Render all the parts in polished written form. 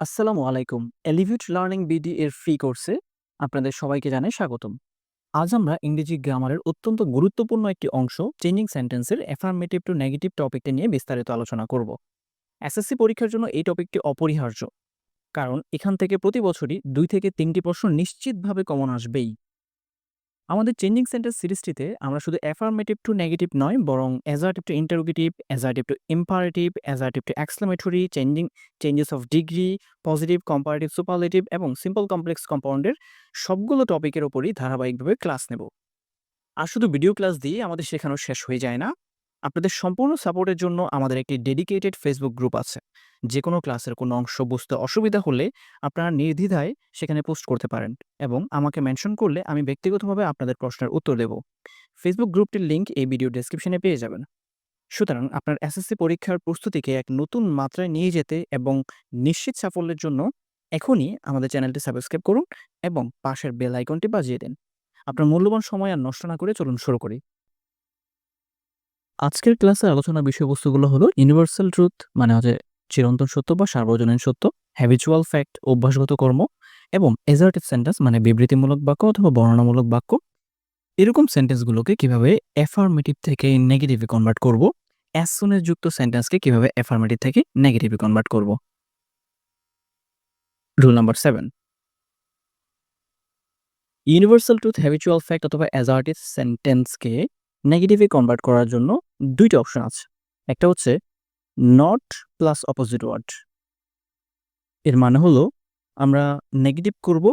আসসালামু আলাইকুম। Elevate learning BD এর ফ্রি কোর্সে আপনাদের সবাইকে জানাই স্বাগতম। আজ আমরা ইংরেজি গ্রামারের অত্যন্ত গুরুত্বপূর্ণ একটি অংশ চেঞ্জিং সেন্টেন্সের অ্যাফার্মেটিভ টু নেগেটিভ টপিকটা নিয়ে বিস্তারিত আলোচনা করব। এসএসসি পরীক্ষার জন্য এই টপিকটি অপরিহার্য, কারণ এখান থেকে প্রতি বছরই ২ থেকে ৩টি প্রশ্ন নিশ্চিতভাবে কমন আসবেই। আমাদের চেঞ্জিং সেন্টেন্স সিরিজটিতে আমরা শুধু অ্যাফার্মেটিভ টু নেগেটিভ নয়, বরং assertive to interrogative, assertive to imperative, assertive to exclamatory, changes of degree, positive, comparative, superlative এবং সিম্পল কমপ্লেক্স কম্পাউন্ডের সবগুলো টপিকের উপরই ধারাবাহিকভাবে ক্লাস নেব। আর শুধু ভিডিও ক্লাস দিয়ে আমাদের শেখানো শেষ হয়ে যায় না। আপনাদের সম্পূর্ণ সাপোর্টের জন্য আমাদের একটি ডেডিকেটেড ফেসবুক গ্রুপ আছে। যেকোনো ক্লাসের কোনো অংশ বুঝতে অসুবিধা হলে আপনারা নির্দ্বিধায় সেখানে পোস্ট করতে পারেন এবং আমাকে মেনশন করলে আমি ব্যক্তিগতভাবে আপনাদের প্রশ্নের উত্তর দেব। ফেসবুক গ্রুপটির লিংক এই ভিডিও ডেসক্রিপশনে পেয়ে যাবেন। সুতরাং আপনার এসএসসি পরীক্ষার প্রস্তুতিকে এক নতুন মাত্রায় নিয়ে যেতে এবং নিশ্চিত সাফল্যের জন্য এখনই আমাদের চ্যানেলটি সাবস্ক্রাইব করুন এবং পাশের বেল আইকনটি বাজিয়ে দিন। আপনার মূল্যবান সময় আর নষ্ট না করে চলুন শুরু করি। আজকের ক্লাসের আলোচনা বিষয়বস্তুগুলো হলো ইউনিভার্সাল ট্রুথ মানে হচ্ছে চিরন্তন সত্য বা সার্বজনীন সত্য, হ্যাবিচুয়াল ফ্যাক্ট অভ্যাসগত কর্ম, এবং অ্যাসার্টিভ সেন্টেন্স মানে বিবৃতিমূলক বাক্য অথবা বর্ণনামূলক বাক্য। এরকম সেন্টেন্সগুলোকে কিভাবে অ্যাফার্মেটিভ থেকে নেগেটিভে কনভার্ট করব, অ্যাজ সুন এস যুক্ত সেন্টেন্সকে কিভাবে অ্যাফার্মেটিভ থেকে নেগেটিভে কনভার্ট করব। Rule number 7, universal truth, habitual fact অথবা অ্যাসার্টিভ সেন্টেন্সকে নেগেটিভে কনভার্ট করার জন্য দুইটা অপশন আছে। একটা হচ্ছে নট প্লাস অপোজিট ওয়ার্ড। এর মানে হলো আমরা নেগেটিভ করব,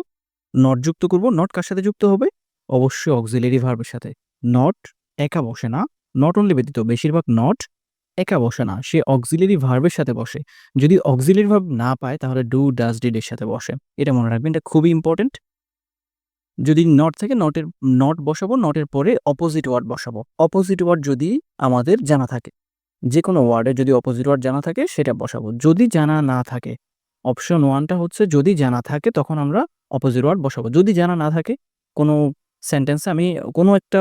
নট যুক্ত করব। নট কার সাথে যুক্ত হবে? অবশ্যই অক্সিলারি ভার্বের সাথে। নট একা বসে না, নট অনলি ব্যতীত বেশিরভাগ নট একা বসে না, সে অক্সিলারি ভার্বের সাথে বসে। যদি অক্সিলারি ভার্ব না পায় তাহলে ডু, ডাজ, ডিড এর সাথে বসে। এটা মনে রাখবেন, এটা খুবই ইম্পর্টেন্ট। যদি নট থাকে, নট বসাবো, নটের পরে অপোজিট ওয়ার্ড বসাবো। অপোজিট ওয়ার্ড যদি আমাদের জানা থাকে, যে কোনো ওয়ার্ডের যদি অপোজিট ওয়ার্ড জানা থাকে সেটা বসাবো। যদি জানা না থাকে, অপশন 1টা হচ্ছে যদি জানা থাকে তখন আমরা অপোজিট ওয়ার্ড বসাবো। যদি জানা না থাকে, কোনো সেন্টেন্সে আমি কোনো একটা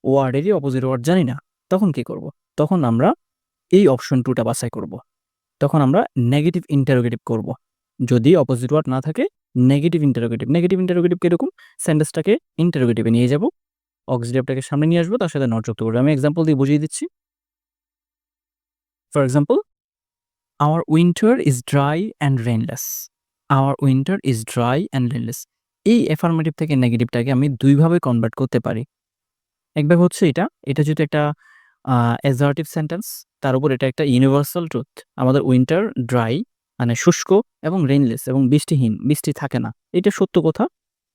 ওয়ার্ডেরই অপোজিট ওয়ার্ড জানি না, তখন কি করব? তখন আমরা এই অপশন 2টা বাছাই করব। তখন আমরা নেগেটিভ ইন্টারোগেটিভ করব। যদি অপোজিট ওয়ার্ড না থাকে, নেগেটিভ ইন্টারোগেটিভ। নেগেটিভ ইন্টারোগেটিভ কিরকম? সেন্টেন্সটাকে ইন্টারোগেটিভে নিয়ে যাব, অক্সিলারিটাকে সামনে নিয়ে আসবো, তার সাথে নট যুক্ত করব। আমি এক্সাম্পল দিয়ে বুঝিয়ে দিচ্ছি। For example, our winter is dry and rainless. Our winter is dry and rainless. এই অ্যাফার্মেটিভ থেকে নেগেটিভটাকে আমি দুইভাবে কনভার্ট করতে পারি। একভাবে হচ্ছে এটা যেহেতু একটা অ্যাসার্টিভ সেন্টেন্স, তার উপর এটা একটা ইউনিভার্সাল ট্রুথ। আমাদের উইন্টার ড্রাই মানে শুষ্ক এবং রেইনলেস এবং বৃষ্টিহীন, বৃষ্টি থাকে না। এটা সত্য কথা,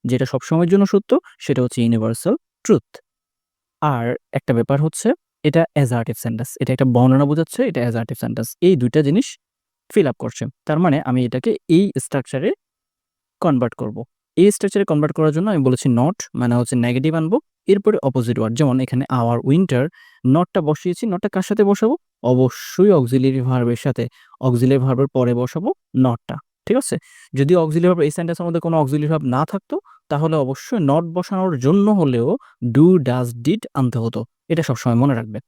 যেটা সবসময়ের জন্য সত্য, সেটা হচ্ছে ইউনিভার্সাল ট্রুথ। আর একটা ব্যাপার হচ্ছে এটা অ্যাসার্টিভ সেন্টেন্স, এটা একটা বর্ণনা বোঝাচ্ছে, এটা অ্যাসার্টিভ সেন্টেন্স। এই দুইটা জিনিস ফিল আপ করছে। তার মানে আমি এটাকে এই স্ট্রাকচারে কনভার্ট করব। এই স্ট্রাকচারে কনভার্ট করার জন্য আমি বলেছি নট মানে হচ্ছে নেগেটিভ আনবো, এরপরে অপোজিট ওয়ার্ড। যেমন এখানে আওয়ার উইন্টার, নটটা বসিয়েছি, নটটা কার সাথে বসাবো? অবশ্যই অক্সিলারি ভার্বের সাথে। অক্সিলারি ভার্বের পরে বসাবো নটটা। ঠিক আছে? যদি অক্সিলারি ভার্ব এই সেন্টেন্সের মধ্যে কোনো অক্সিলারি ভার্ব না থাকতো, তাহলে অবশ্যই নট বসানোর জন্য হলেও ডু, ডাজ, ডিড আনতে হতো। এটা সবসময় মনে রাখবে।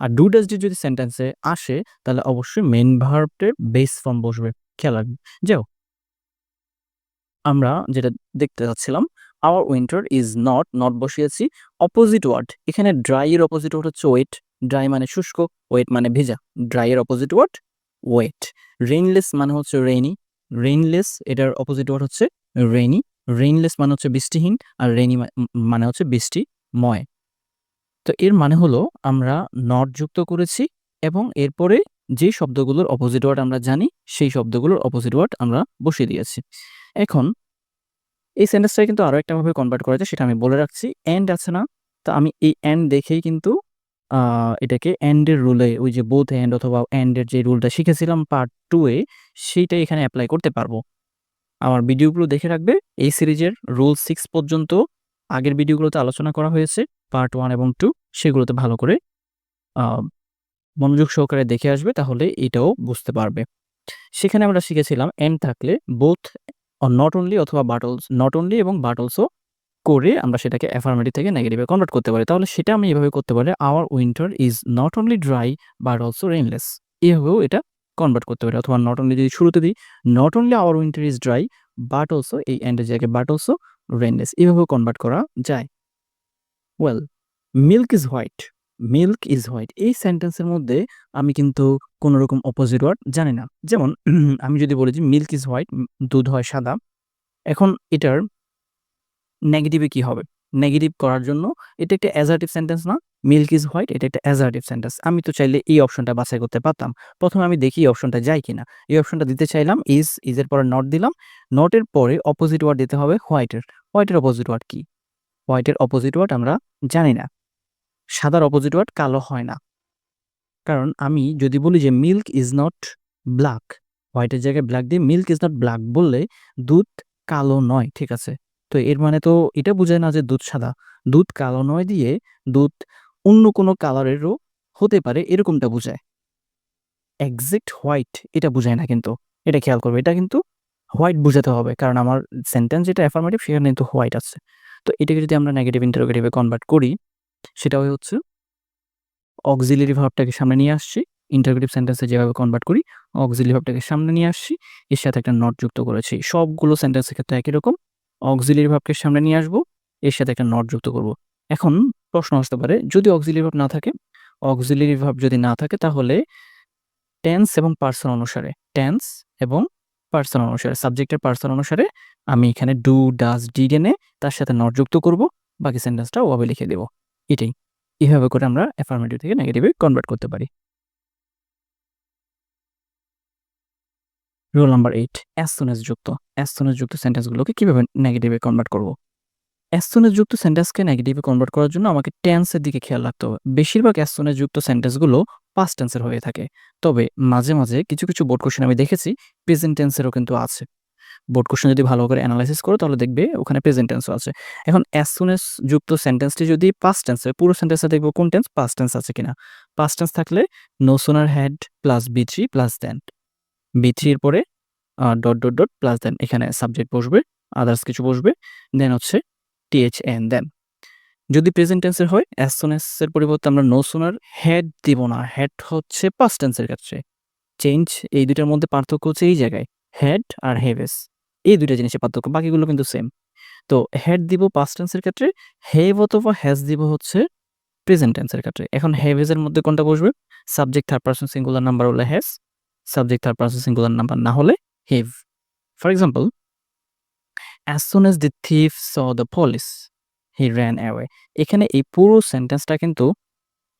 আর ডু, ডাজ, ডিড যদি সেন্টেন্সে আসে তাহলে অবশ্যই মেইন ভার্বের বেস ফর্ম বসবে। খেয়াল রাখবে। যাও, আমরা যেটা দেখতে যাচ্ছিলাম, আওয়ার উইন্টার ইজ নট বসিয়েছি। অপোজিট ওয়ার্ড, এখানে ড্রাই এর অপোজিট ওয়ার্ড হচ্ছে ওয়েট। ড্রাই মানে শুষ্ক, ওয়েট মানে ভেজা। ড্রাই এর অপোজিট ওয়ার্ড ওয়েট। রেইনলেস মানে হচ্ছে রেইনি। রেইনলেস এটার অপোজিট ওয়ার্ড হচ্ছে রেইনি। রেইনলেস মানে হচ্ছে বৃষ্টিহীন, আর রেইনি মানে হচ্ছে বৃষ্টিময়। তো এর মানে হলো আমরা নট যুক্ত করেছি এবং এরপরে যে শব্দগুলোর অপোজিট ওয়ার্ড আমরা জানি সেই শব্দগুলোর অপোজিট ওয়ার্ড আমরা বসিয়ে দিয়েছি। এখন এই সেন্টেন্সটাকে কিন্তু আরো একটা ভাবে কনভার্ট করা যায়, সেটা আমি বলে রাখছি। এন্ড আছে না? তো আমি এই এন্ড দেখেই কিন্তু এটাকে এন্ড এর রুলে, ওই যে বোথ এন্ড অথবা এন্ড এর যে রুলটা শিখেছিলাম পার্ট 2 এ, সেইটাই এখানে এপ্লাই করতে পারবো। আমার ভিডিওগুলো দেখে রাখবে। এই সিরিজের রুল 6 পর্যন্ত আগের ভিডিওগুলোতে আলোচনা করা হয়েছে, পার্ট 1 এবং 2। সেগুলোতে ভালো করে আ মনোযোগ সহকারে দেখে আসবে, তাহলে এটাও বুঝতে পারবে। সেখানে আমরা শিখেছিলাম এন্ড থাকলে বোথ নট অনলি অথবা নট অনলি এবং বাট অলসো করে আমরা সেটাকে অ্যাফার্মেটিভ থেকে নেগেটিভে কনভার্ট করতে পারি। তাহলে সেটা আমি এভাবে করতে পারি, our winter is not only dry but also rainless. এভাবেও এটা কনভার্ট করতে পারি, অথবা নট অনলি যদি শুরুতে দিই, not only hour winter is dry but also, এই এন্ডের জায়গায় বাট অলসো রেইনলেস, এভাবেও কনভার্ট করা যায়। Well, milk is white, milk is white এই সেন্টেন্সের মধ্যে আমি কিন্তু কোনো রকম অপোজিট ওয়ার্ড জানি না। যেমন আমি যদি বলি যে মিল্ক ইজ হোয়াইট, দুধ হয় সাদা, এখন এটার নেগেটিভে কি হবে? নেগেটিভ করার জন্য এটা একটা অ্যাজার্টিভ সেন্টেন্স না? মিল্ক ইজ হোয়াইট এটা একটা অ্যাজার্টিভ সেন্টেন্স। আমি তো চাইলে এই অপশনটা বাছাই করতে পারতাম। ১ম এ আমি দেখি এই অপশনটা যায় কিনা। এই অপশনটা দিতে চাইলাম ইজ এর পরে নট দিলাম। নটের পরে অপোজিট ওয়ার্ড দিতে হবে হোয়াইটের। হোয়াইটের অপোজিট ওয়ার্ড কি? হোয়াইটের অপোজিট ওয়ার্ড আমরা জানি না। সাদার অপোজিট ওয়ার্ড কালো হয় না। কারণ আমি যদি বলি যে মিল্ক ইজ নট ব্ল্যাক, হোয়াইটের জায়গায় ব্ল্যাক দিয়ে মিল্ক ইজ নট ব্ল্যাক বললে দুধ কালো নয়, ঠিক আছে? তো এর মানে তো এটা বোঝায় না যে দুধ সাদা। দুধ কালো নয় দিয়ে দুধ অন্য কোনো কালারেরও হতে পারে এরকমটা বোঝায়। এক্সাক্ট হোয়াইট এটা বোঝায় না কিন্তু। এটা খেয়াল করবে। এটা কিন্তু হোয়াইট বোঝাতে হবে। কারণ আমার সেন্টেন্স যেটা অ্যাফার্মেটিভ সেখানে কিন্তু হোয়াইট আছে। তো এটাকে যদি আমরা নেগেটিভ ইন্টারোগেটিভে কনভার্ট করি, সেটা হচ্ছে অক্সিলিয়ারি ভার্বটাকে সামনে নিয়ে আসছি। ইন্টারোগেটিভ সেন্টেন্সে যেভাবে কনভার্ট করি, অক্সিলিয়ারি ভার্বটাকে সামনে নিয়ে আসছি, এর সাথে একটা নট যুক্ত করেছি। সবগুলো সেন্টেন্সের ক্ষেত্রে একই রকম। অক্সিলিয়ারি ভার্বকে সামনে নিয়ে আসবো, এর সাথে একটা নট যুক্ত করব। এখন প্রশ্ন আসতে পারে, যদি অক্সিলিয়ারি ভার্ব না থাকে, অক্সিলিয়ারি ভার্ব যদি না থাকে তাহলে টেন্স এবং পারসন অনুসারে, টেন্স এবং পারসন অনুসারে, সাবজেক্টের পারসন অনুসারে আমি এখানে ডু, ডাজ, ডিড এনে তার সাথে নট যুক্ত করব, বাকি সেন্টেন্সটা ওভাবে লিখে দেব। এটাই। এভাবে করে আমরা অ্যাফার্মেটিভ থেকে নেগেটিভে কনভার্ট করতে পারি। Rule number 8, as soon as যুক্ত। অ্যাজ সুন অ্যাজ যুক্ত সেন্টেন্সগুলোকে কিভাবে নেগেটিভে কনভার্ট করব? অ্যাজ সুন অ্যাজ যুক্ত সেন্টেন্সকে নেগেটিভে কনভার্ট করার জন্য আমাকে টেন্সের দিকে খেয়াল রাখতে হবে। বেশিরভাগ অ্যাজ সুন অ্যাজ যুক্ত সেন্টেন্সগুলো পাস্ট টেন্সের হয়ে থাকে। তবে মাঝে, মাঝে কিছু বোর্ড কোয়েশ্চেন আমি দেখেছি প্রেজেন্ট টেন্সেরও কিন্তু আছে। বোর্ড কোয়েশ্চেন যদি ভালো করে এনালাইসিস করো তাহলে দেখবে ওখানে প্রেজেন্ট টেন্সও আছে। এখন অ্যাজ সুন অ্যাজ যুক্ত সেন্টেন্সটি যদি পাস্ট টেন্স হয়, পুরো সেন্টেন্সে দেখব কোন টেন্স পাস্ট টেন্স আছে কিনা। পাস্ট টেন্স থাকলে নো সুনার হ্যাড প্লাস বি3 প্লাস দেন। বি3 এর পরে ডট প্লাস দেন, এখানে সাবজেক্ট বসবে, আদার্স কিছু বসবে, দেন হচ্ছে টিএইচএন দেন। যদি প্রেজেন্ট টেন্সের হয় অ্যাজ সুন অ্যাজ এর পরিবর্তে আমরা নো সুনার হ্যাড দিব না। হ্যাড হচ্ছে পাস্ট টেন্সের ক্ষেত্রে। চেঞ্জ এই দুইটার মধ্যে পার্থক্য হচ্ছে এই জায়গায়, হ্যাড আর হ্যাভেস, এই দুইটা জিনিসের পার্থক্য, বাকিগুলো কিন্তু সেম। তো হ্যাড দিব পাস্ট টেন্সের ক্ষেত্রে, হ্যাভ অথবা হ্যাজ দিব হচ্ছে প্রেজেন্ট টেন্সের ক্ষেত্রে। এখন হ্যাভেজ এর মধ্যে কোনটা বসবে? Subject third person singular number হলে has, subject third person singular number না হলে have. For example, as soon as the thief saw the police he ran away, এখানে এই পুরো সেন্টেন্সটা কিন্তু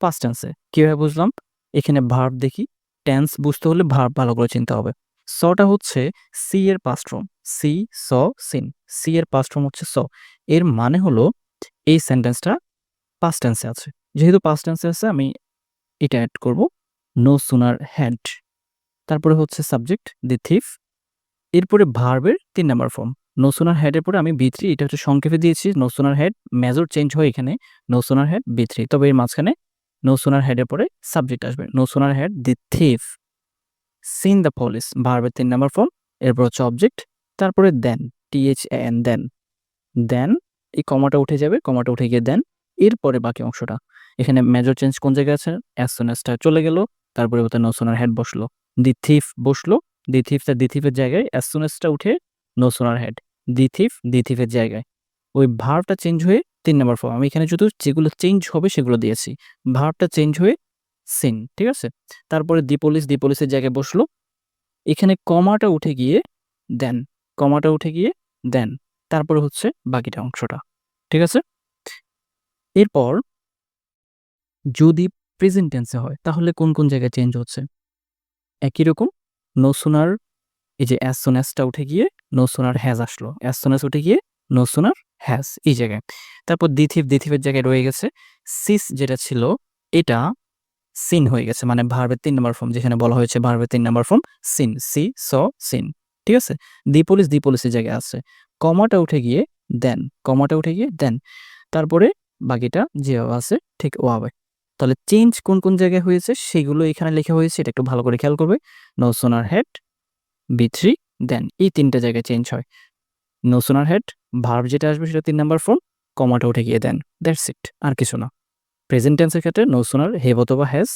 পাস্ট টেন্সে। কিভাবে বুঝলাম? এখানে ভার্ব দেখি, টেন্স বুঝতে হলে ভার্ব ভালো করে চিনতে হবে। সটা হচ্ছে সি এর পাস্ট ফর্ম, সি, স, সিন। সি এর পাস্ট ফর্ম হচ্ছে স। এর মানে হলো এই সেন্টেন্সটা পাস্ট টেন্সে আছে। যেহেতু পাস্ট টেন্সে আছে আমি এটা অ্যাড করব, নো সুনার হ্যাড। তারপরে হচ্ছে সাবজেক্ট দি থিফ, এরপরে ভার্বের ৩ number form. No sooner had এর পরে আমি বি3, এটা হচ্ছে সংক্ষেপে দিয়েছি no sooner had, major change হয় এখানে নো সুনার হ্যাড বি3। তবে এর মাঝখানে নো সুনার হ্যাড এর পরে সাবজেক্ট আসবে, no sooner had the thief seen the police, ভার্বের ৩ নাম্বার ফর্ম, এরপর হচ্ছে অবজেক্ট, তারপরে দেন, টিএইচএএন দেন। দেন এই কমাটা উঠে যাবে, কমাটা উঠে গিয়ে দেন, এরপরে বাকি অংশটা। এখানে মেজর চেঞ্জ কোন জায়গায় আছে? অ্যাজ সুন অ্যাজটা চলে গেল, তার পরিবর্তে নো সুনার হ্যাড বসলো। দি থিফ বসলো, দি থিফের জায়গায় অ্যাজ সুন অ্যাজটা উঠে নো সুনার হ্যাড। দি থিফের জায়গায় ওই ভার্বটা চেঞ্জ হয়ে ৩ নাম্বার ফর্ম। আমি এখানে শুধু যেগুলো চেঞ্জ হবে সেগুলো দিয়েছি। ভার্বটা চেঞ্জ হয়ে সিন, ঠিক আছে? তারপরে দি পুলিশের জায়গায় বসলো। এখানে কমাটা উঠে গিয়ে দেন, কমাটা উঠে গিয়ে দেন। তারপরে হচ্ছে বাকিটা অংশটা। ঠিক আছে? এরপর যদি প্রেজেন্ট টেন্সে হয় তাহলে কোন জায়গায় চেঞ্জ হচ্ছে? একই রকম, নো সুনার, এই যে অ্যাজ সুন অ্যাজটা উঠে গিয়ে নো সুনার হ্যাজ আসলো। অ্যাজ সুন অ্যাজ উঠে গিয়ে নো সুনার হ্যাজ এই জায়গায়। তারপর দি থিফের জায়গায় রয়ে গেছে সিস, যেটা ছিল এটা সিন হয়ে গেছে, মানে ভার্বের ৩ নাম্বার ফর্ম, যেখানে বলা হয়েছে ভার্বের ৩ নাম্বার ফর্ম সিন, সি, স, সিন। ঠিক আছে? দি পুলিশের জায়গায় আছে। কমাটা উঠে গিয়ে দেন, কমাটা উঠে গিয়ে দেন। তারপরে বাকিটা যেভাবে আছে ঠিক ওভাবে। তাহলে চেঞ্জ কোন জায়গায় হয়েছে সেগুলো এখানে লেখা হয়েছে, এটা একটু ভালো করে খেয়াল করবে। নো সুনার হ্যাড, বি3, দেন, এই ৩টা জায়গায় চেঞ্জ হয়। নো সুনার হ্যাড, ভার্ব যেটা আসবে সেটা ৩ নাম্বার ফর্ম, কমাটা উঠে গিয়ে দেন, দ্যাটস ইট, আর কিছু না। প্রেজেন্ট টেন্সের ক্ষেত্রে নো সুনার হ্যাভ অথবা হ্যাজ।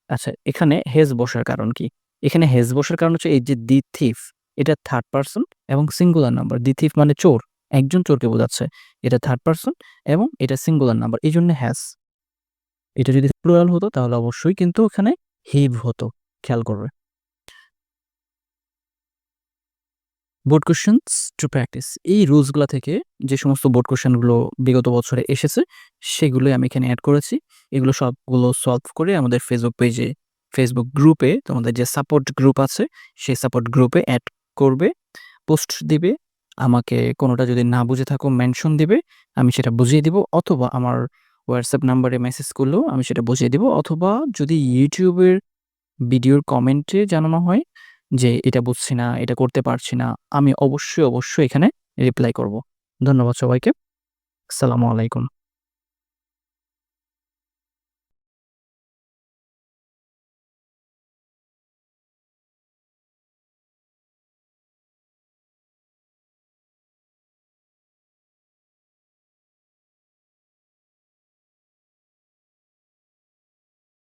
আচ্ছা, এখানে হ্যাজ বসার কারণ কি? এখানে হ্যাজ বসার কারণ হচ্ছে এই যে দি থিফ এটা থার্ড পারসন এবং সিঙ্গুলার নাম্বার। দি থিফ মানে চোর, একজন চোরকে বোঝাচ্ছে। এটা থার্ড পারসন এবং এটা সিঙ্গুলার নাম্বার। এইজন্য হ্যাজ। এটা যদি প্লুরাল হতো তাহলে অবশ্যই কিন্তু এখানে হিভ হতো। খেয়াল করবে। Board questions to practice. এই রুলসগুলা থেকে যে সমস্ত বোর্ড কোয়েশ্চেনগুলো বিগত বছরে এসেছে সেগুলোই আমি এখানে এড করেছি। এগুলো সবগুলো সলভ করে আমাদের ফেসবুক পেজে, ফেসবুক গ্রুপে, তোমাদের যে সাপোর্ট গ্রুপ আছে সেই সাপোর্ট গ্রুপে অ্যাড করবে, পোস্ট দিবে। আমাকে কোনোটা যদি না বুঝে থাকো মেনশন দিবে, আমি সেটা বুঝিয়ে দিব, অথবা আমার হোয়াটসঅ্যাপ নাম্বারে মেসেজ করলেও আমি সেটা বুঝিয়ে দিব, অথবা যদি ইউটিউবের ভিডিওর কমেন্টে জানানো হয় যে এটা বুঝছি না, এটা করতে পারছি না, আমি অবশ্যই এখানে রিপ্লাই করব। ধন্যবাদ সবাইকে। আসসালামু আলাইকুম।